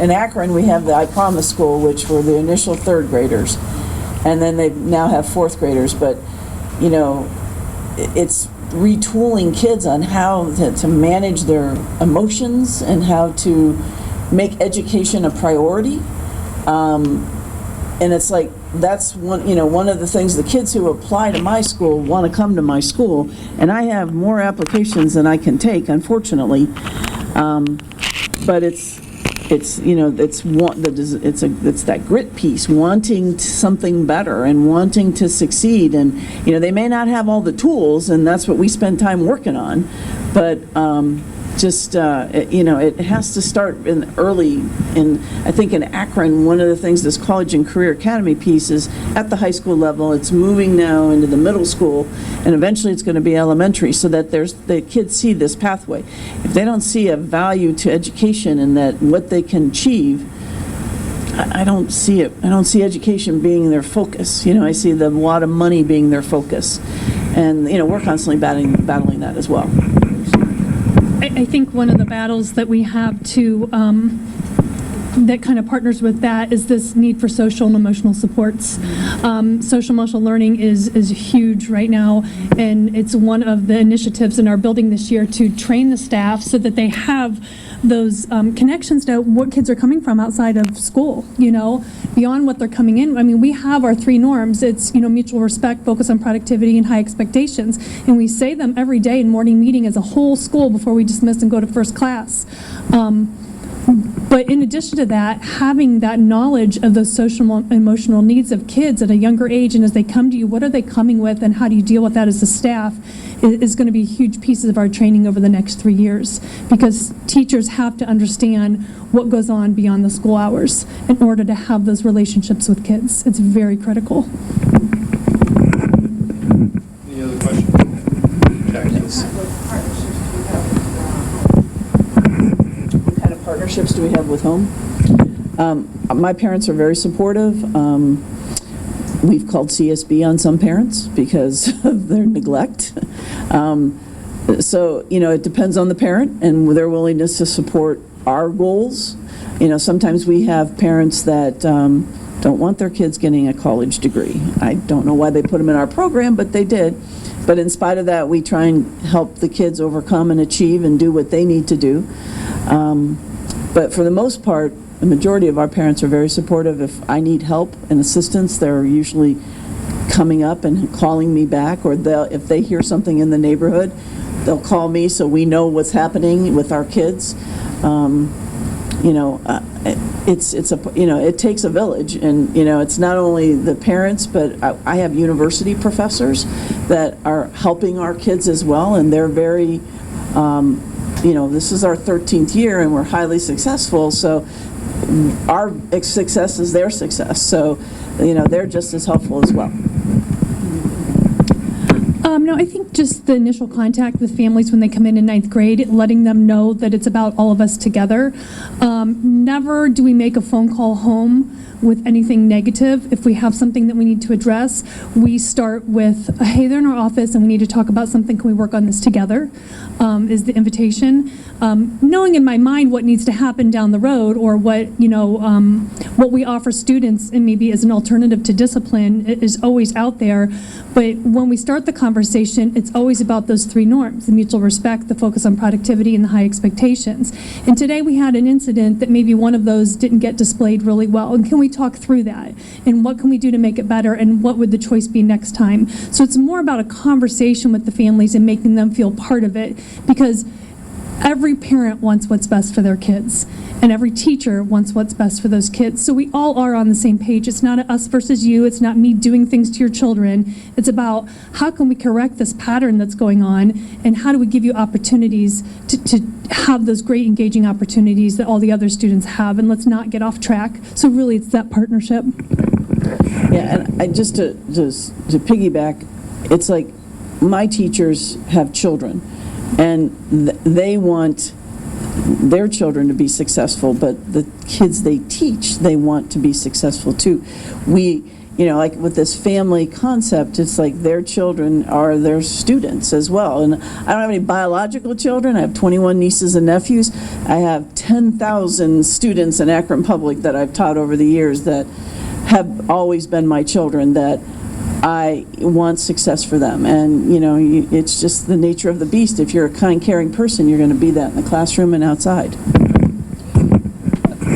in Akron, we have the I Promise School, which were the initial third graders, and then they now have fourth graders. But you know, it's retooling kids on how to manage their emotions and how to make education a priority. And it's like, that's one of the things, the kids who apply to my school want to come to my school, and I have more applications than I can take, unfortunately. But it's that grit piece, wanting something better and wanting to succeed. And they may not have all the tools, and that's what we spend time working on. But it has to start early. And I think in Akron, one of the things, this College and Career Academy piece, is at the high school level. It's moving now into the middle school, and eventually it's going to be elementary, so that the kids see this pathway. If they don't see a value to education and that what they can achieve, I don't see it. I don't see education being their focus. I see a lot of money being their focus, and we're constantly battling that as well. I think one of the battles that we have to that kind of partners with that is this need for social and emotional supports. Social emotional learning is huge right now, and it's one of the initiatives in our building this year to train the staff so that they have those connections to what kids are coming from outside of school, beyond what they're coming in. I mean, we have our 3 norms. It's, mutual respect, focus on productivity, and high expectations. And we say them every day in morning meeting as a whole school before we dismiss and go to first class. But in addition to that, having that knowledge of those social and emotional needs of kids at a younger age, and as they come to you, what are they coming with, and how do you deal with that as a staff, is going to be huge pieces of our training over the next 3 years, because teachers have to understand what goes on beyond the school hours in order to have those relationships with kids. It's very critical. Any other questions? Jackie's. What kind of partnerships do we have with home? My parents are very supportive. We've called CSB on some parents because of their neglect. So, it depends on the parent and their willingness to support our goals. Sometimes we have parents that don't want their kids getting a college degree. I don't know why they put them in our program, but they did. But in spite of that, we try and help the kids overcome and achieve and do what they need to do. But for the most part, the majority of our parents are very supportive. If I need help and assistance, they're usually coming up and calling me back, or if they hear something in the neighborhood, they'll call me so we know what's happening with our kids. It takes a village, and it's not only the parents, but I have university professors that are helping our kids as well, and they're very this is our 13th year and we're highly successful, so our success is their success, so they're just as helpful as well. No, I think just the initial contact with families when they come in 9th grade, letting them know that it's about all of us together. Never do we make a phone call home with anything negative. If we have something that we need to address, we start with, hey, they're in our office and we need to talk about something. Can we work on this together? Is the invitation. Knowing in my mind what needs to happen down the road, or what we offer students and maybe as an alternative to discipline is always out there. But when we start the conversation, it's always about those 3 norms: the mutual respect, the focus on productivity, and the high expectations. And today we had an incident that maybe one of those didn't get displayed really well. And can we talk through that? And what can we do to make it better? And what would the choice be next time? So it's more about a conversation with the families and making them feel part of it, because every parent wants what's best for their kids, and every teacher wants what's best for those kids. So we all are on the same page. It's not us versus you. It's not me doing things to your children. It's about how can we correct this pattern that's going on, and how do we give you opportunities to have those great engaging opportunities that all the other students have, and let's not get off track. So really it's that partnership. Yeah, and I just to piggyback, it's like my teachers have children, and they want their children to be successful, but the kids they teach, they want to be successful too. like with this family concept, it's like their children are their students as well. And I don't have any biological children. I have 21 nieces and nephews. I have 10,000 students in Akron Public that I've taught over the years that have always been my children, that I want success for them. And, it's just the nature of the beast. If you're a kind, caring person, you're going to be that in the classroom and outside.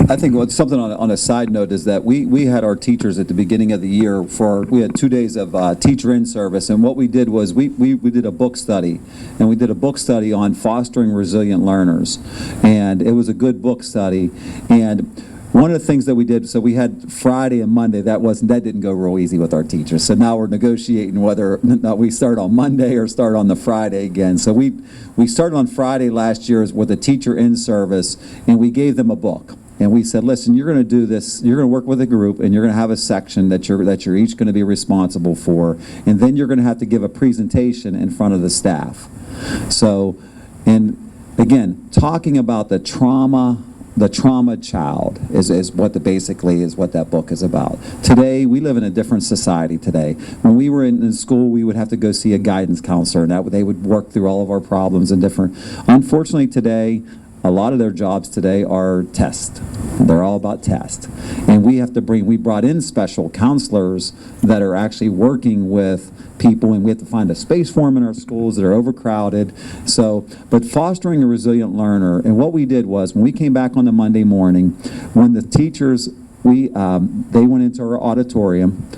I think something on a side note is that we had our teachers at the beginning of the year we had 2 days of teacher in service, and what we did was we did a book study, and we did a book study on fostering resilient learners, and it was a good book study. And one of the things that we did, so we had Friday and Monday, that didn't go real easy with our teachers. So now we're negotiating whether we start on Monday or start on the Friday again. So we started on Friday last year with a teacher in service, and we gave them a book. And we said, listen, you're going to do this, you're going to work with a group, and you're going to have a section that you're each going to be responsible for, and then you're going to have to give a presentation in front of the staff. So, and again, talking about the trauma child is what basically is what that book is about. Today, we live in a different society today. When we were in school, we would have to go see a guidance counselor, and they would work through all of our problems and different. Unfortunately, today, a lot of their jobs today are test. They're all about test. And we brought in special counselors that are actually working with people, and we have to find a space for them in our schools that are overcrowded. But fostering a resilient learner, and what we did was, when we came back on the Monday morning, when the teachers, they went into our auditorium,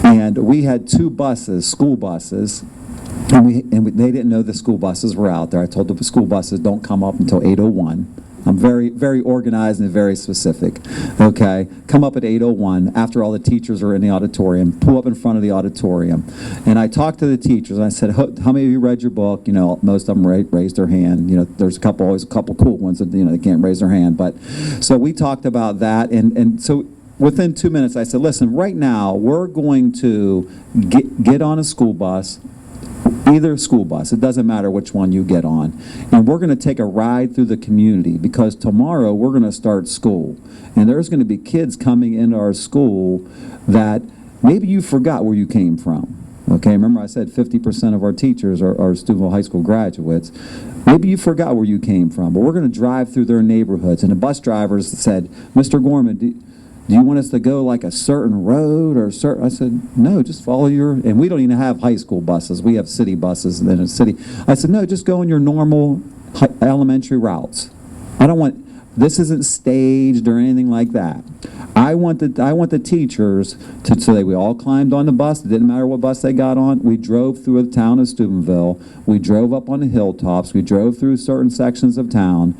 and we had 2 buses, school buses, and they didn't know the school buses were out there. I told the school buses don't come up until 8:01. I'm very, very organized and very specific. Okay, come up at 8:01 after all the teachers are in the auditorium. Pull up in front of the auditorium, and I talked to the teachers. And I said, "How many of you read your book?" Most of them raised their hand. There's always a couple cool ones that they can't raise their hand. But so we talked about that, and so. Within 2 minutes, I said, listen, right now, we're going to get on a school bus, either school bus, it doesn't matter which one you get on, and we're going to take a ride through the community, because tomorrow we're going to start school, and there's going to be kids coming into our school that maybe you forgot where you came from. Okay, remember I said 50% of our teachers are Steubenville High School graduates. Maybe you forgot where you came from, but we're going to drive through their neighborhoods, and the bus drivers said, Mr. Gorman, do you want us to go like a certain road or certain? I said, no, just follow and we don't even have high school buses. We have city buses in a city. I said, no, just go in your normal elementary routes. This isn't staged or anything like that. I want the teachers we all climbed on the bus. It didn't matter what bus they got on. We drove through the town of Steubenville. We drove up on the hilltops. We drove through certain sections of town,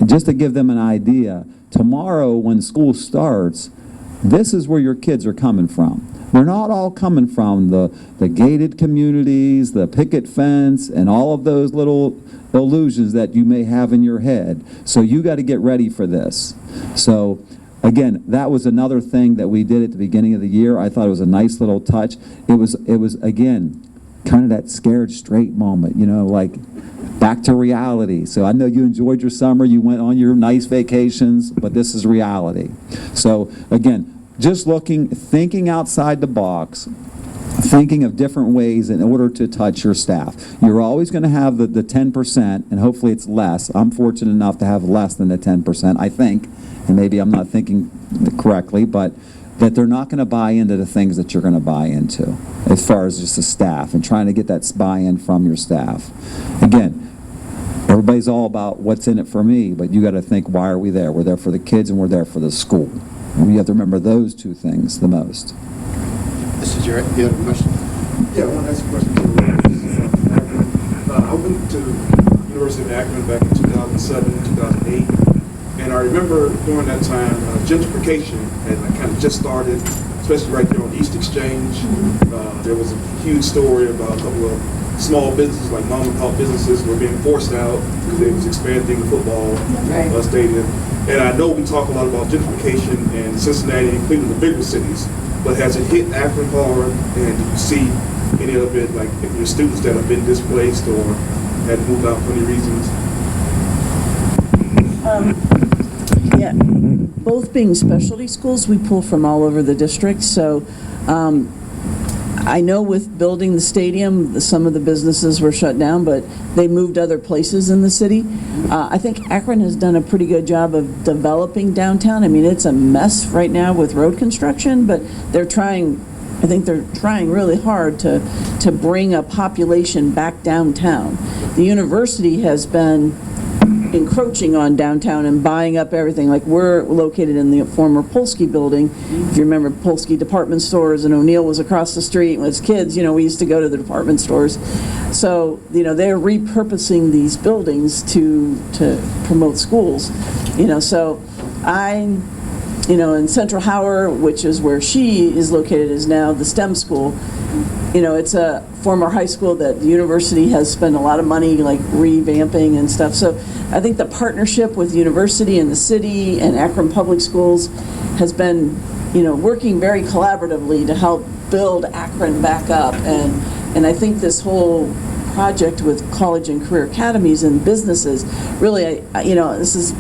just to give them an idea. Tomorrow, when school starts, this is where your kids are coming from. They're not all coming from the gated communities, the picket fence, and all of those little illusions that you may have in your head. So you got to get ready for this. So again, that was another thing that we did at the beginning of the year. I thought it was a nice little touch. It was again, kind of that scared straight moment, like back to reality. So I know you enjoyed your summer, you went on your nice vacations, but this is reality. So again, just thinking outside the box, thinking of different ways in order to touch your staff. You're always going to have the 10%, and hopefully it's less. I'm fortunate enough to have less than the 10%, I think, and maybe I'm not thinking correctly, but that they're not going to buy into the things that you're going to buy into as far as just the staff and trying to get that buy-in from your staff. Again, everybody's all about what's in it for me, but you got to think, why are we there? We're there for the kids and we're there for the school. And you have to remember those 2 things the most. Mr. Jarrett, you have a question? Yeah, I want to ask a question to I went to University of Akron back in 2007, 2008, and I remember during that time, gentrification had kind of just started, especially right there on East Exchange. There was a huge story about a couple of small businesses, like mom and pop businesses, were being forced out because they was expanding the football stadium. And I know we talk a lot about gentrification in Cincinnati and Cleveland, the bigger cities, but has it hit Akron hard? And do you see any of it, like your students that have been displaced or had moved out for any reasons? Yeah, both being specialty schools, we pull from all over the district. So I know with building the stadium, some of the businesses were shut down, but they moved other places in the city. I think Akron has done a pretty good job of developing downtown. I mean, it's a mess right now with road construction, but they're trying, I think they're trying really hard to bring a population back downtown. The university has been encroaching on downtown and buying up everything. Like, we're located in the former Polsky building. If you remember, Polsky department stores, and O'Neill was across the street. As kids, we used to go to the department stores. So, they're repurposing these buildings to promote schools. So in Central Howard, which is where she is located, is now the STEM school. It's a former high school that the university has spent a lot of money like revamping and stuff. So I think the partnership with the university and the city and Akron Public Schools has been, working very collaboratively to help build Akron back up. And I think this whole project with college and career academies and businesses, really, this is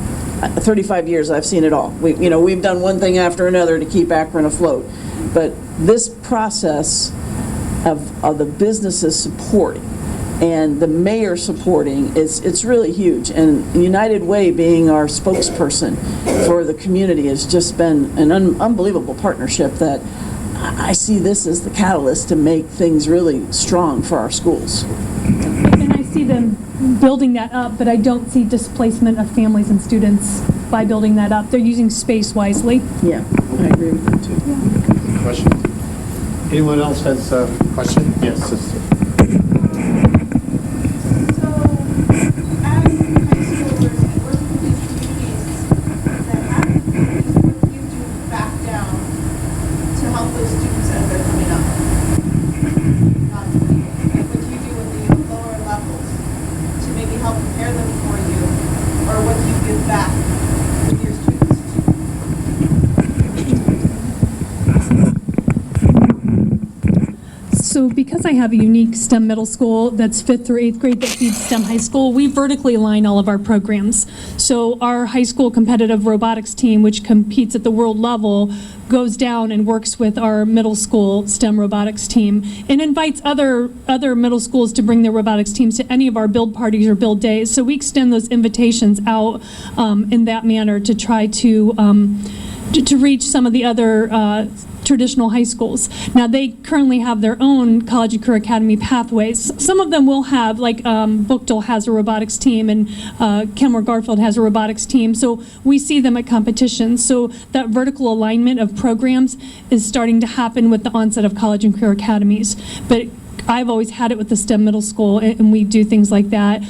35 years, I've seen it all. We've done one thing after another to keep Akron afloat. But this process of the businesses supporting and the mayor supporting, it's really huge. And United Way being our spokesperson for the community has just been an unbelievable partnership that I see this as the catalyst to make things really strong for our schools. And I see them building that up, but I don't see displacement of families and students by building that up. They're using space wisely. Yeah, I agree with that too. Question? Anyone else has a question? Yes, sister. So, as high schoolers and working with these communities that have communities, what do you do back down to help those students as they're coming up? Not to be, like, what do you do with the lower levels to maybe help prepare them for you? Or what do you give back with your students? So because I have a unique STEM middle school that's 5th through 8th grade that feeds STEM high school, we vertically align all of our programs. So our high school competitive robotics team, which competes at the world level, goes down and works with our middle school STEM robotics team and invites other middle schools to bring their robotics teams to any of our build parties or build days. So we extend those invitations out in that manner to try to reach some of the other traditional high schools. Now, they currently have their own college and career academy pathways. Some of them will have, like Bookdale has a robotics team and Kenmore Garfield has a robotics team. So we see them at competitions. So that vertical alignment of programs is starting to happen with the onset of college and career academies. But I've always had it with the STEM middle school, and we do things like that.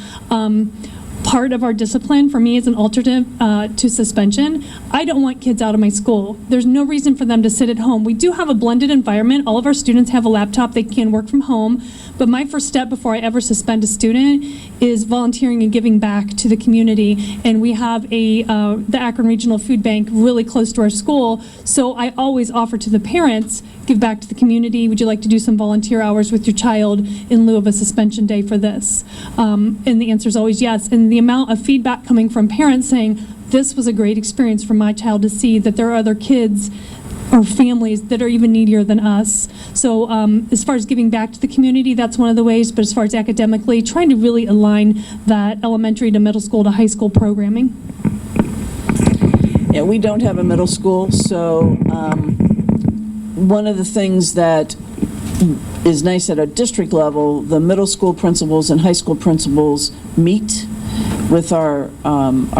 Part of our discipline for me is an alternative to suspension. I don't want kids out of my school. There's no reason for them to sit at home. We do have a blended environment. All of our students have a laptop. They can work from home. But my first step before I ever suspend a student is volunteering and giving back to the community. And we have the Akron Regional Food Bank really close to our school. So I always offer to the parents, give back to the community. Would you like to do some volunteer hours with your child in lieu of a suspension day for this? And the answer is always yes. And the amount of feedback coming from parents saying, this was a great experience for my child to see that there are other kids or families that are even needier than us. So as far as giving back to the community, that's one of the ways. But as far as academically, trying to really align that elementary to middle school to high school programming. Yeah, we don't have a middle school, so one of the things that is nice at a district level, the middle school principals and high school principals meet with our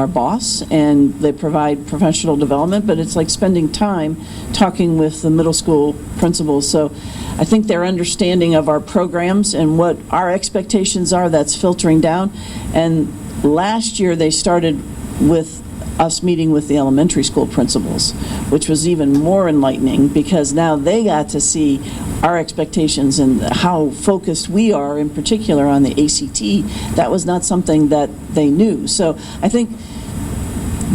boss, and they provide professional development, but it's like spending time talking with the middle school principals. So I think their understanding of our programs and what our expectations are, that's filtering down. And last year they started with us meeting with the elementary school principals, which was even more enlightening because now they got to see our expectations and how focused we are, in particular on the ACT. That was not something that they knew. So I think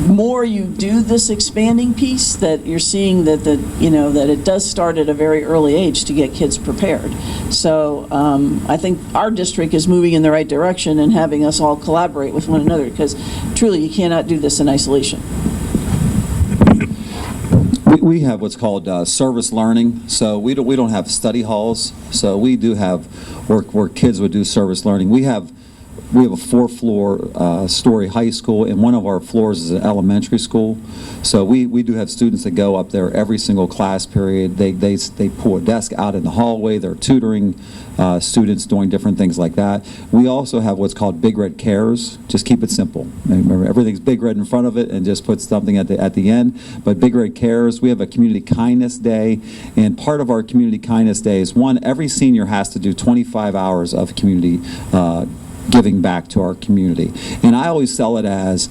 more you do this expanding piece, that you're seeing that that it does start at a very early age to get kids prepared. So I think our district is moving in the right direction and having us all collaborate with one another, because truly you cannot do this in isolation. We have what's called service learning. So we don't have study halls. So we do have where kids would do service learning. We have a 4-floor story high school, and one of our floors is an elementary school. So we do have students that go up there every single class period. They pull a desk out in the hallway. They're tutoring students, doing different things like that. We also have what's called Big Red Cares. Just keep it simple. Remember, everything's Big Red in front of it, and just put something at the end. But Big Red Cares, we have a Community Kindness Day, and part of our Community Kindness Day is, one, every senior has to do 25 hours of community giving back to our community. And I always sell it as,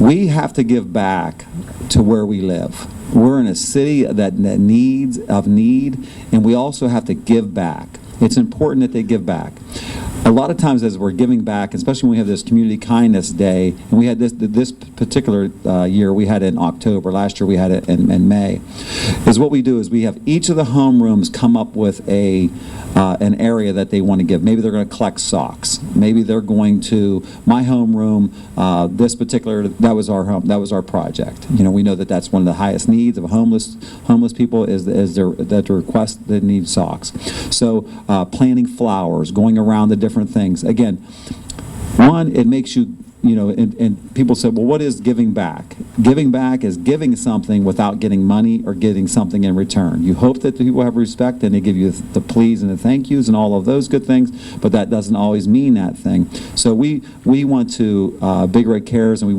we have to give back to where we live. We're in a city that needs, and we also have to give back. It's important that they give back. A lot of times as we're giving back, especially when we have this Community Kindness Day, and we had this particular year, we had it in October. Last year we had it in May, is what we do is we have each of the homerooms come up with an area that they want to give. Maybe they're going to collect socks. Maybe they're going to, my homeroom, this particular, that was our project. You know, we know that that's one of the highest needs of homeless people is their request that need socks. So planting flowers, going around the different things. Again, one, it makes you, and people say, well, what is giving back? Giving back is giving something without getting money or getting something in return. You hope that the people have respect and they give you the please and the thank yous and all of those good things, but that doesn't always mean that thing. So we want to Big Red Cares, and we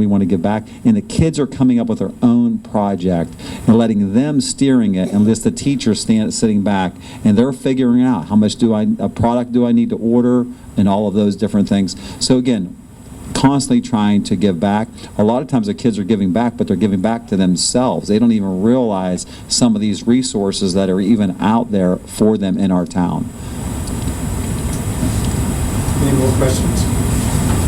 want to give back. And the kids are coming up with their own project and letting them steering it, and just the teacher sitting back, and they're figuring out how much a product do I need to order, and all of those different things. So again, constantly trying to give back. A lot of times the kids are giving back, but they're giving back to themselves. They don't even realize some of these resources that are even out there for them in our town. Any more questions?